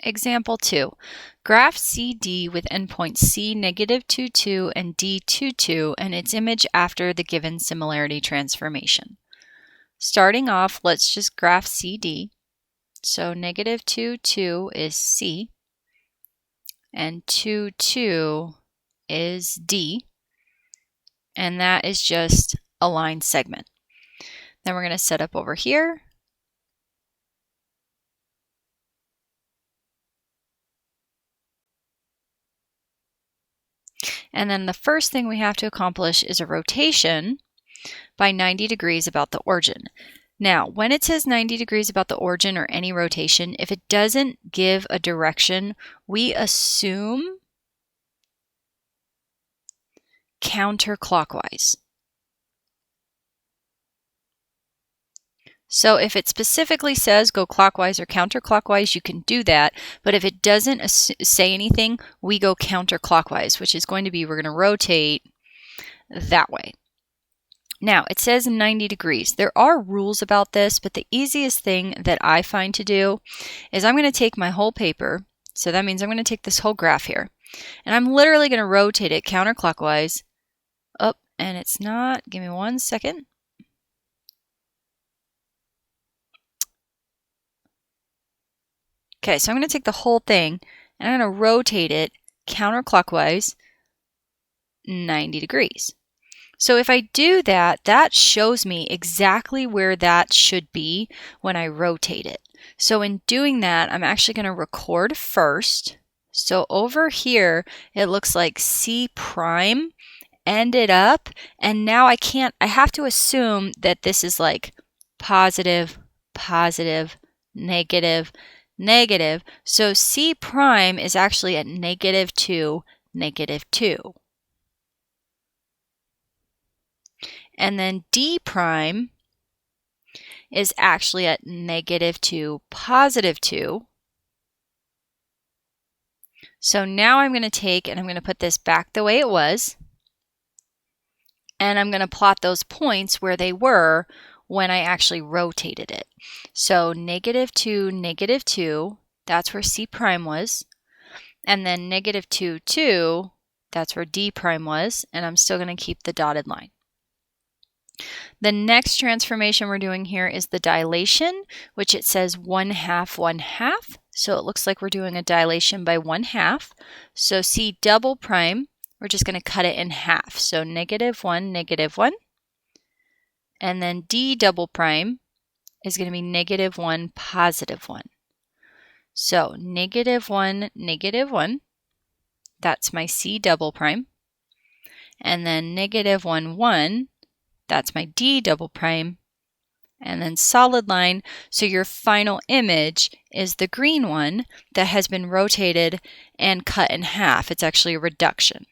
Example 2. Graph CD with endpoints C -2, 2 and D 2, 2 and its image after the given similarity transformation. Starting off, let's just graph CD. So -2, 2 is C and 2, 2 is D, and that is just a line segment. Then we're going to set up over here. And then the first thing we have to accomplish is a rotation by 90 degrees about the origin. Now, when it says 90 degrees about the origin or any rotation, if it doesn't give a direction, we assume counterclockwise. So if it specifically says go clockwise or counterclockwise, you can do that. But if it doesn't say anything, we go counterclockwise, which is going to be we're going to rotate that way. Now, it says 90 degrees. There are rules about this, but the easiest thing that I find to do is I'm going to take my whole paper. So that means I'm going to take this whole graph here, and I'm literally going to rotate it counterclockwise. Oh, and it's not. Give me 1 second. Okay, so I'm going to take the whole thing and I'm going to rotate it counterclockwise 90 degrees. So if I do that, that shows me exactly where that should be when I rotate it. So in doing that, I'm actually going to record first. So over here, it looks like C prime ended up, and now I have to assume that this is like positive, positive, negative, negative. So C prime is actually at -2, -2. And then D prime is actually at -2, +2. So now I'm going to take and I'm going to put this back the way it was. And I'm going to plot those points where they were when I actually rotated it. So -2, -2, that's where C prime was. And then -2, 2, that's where D prime was. And I'm still going to keep the dotted line. The next transformation we're doing here is the dilation, which it says 1/2, 1/2. So it looks like we're doing a dilation by 1/2. So C double prime, we're just going to cut it in half. So -1, -1. And then D double prime is going to be -1, +1. So -1, -1. That's my C double prime. And then -1, 1. That's my D double prime, and then solid line. So your final image is the green one that has been rotated and cut in half. It's actually a reduction.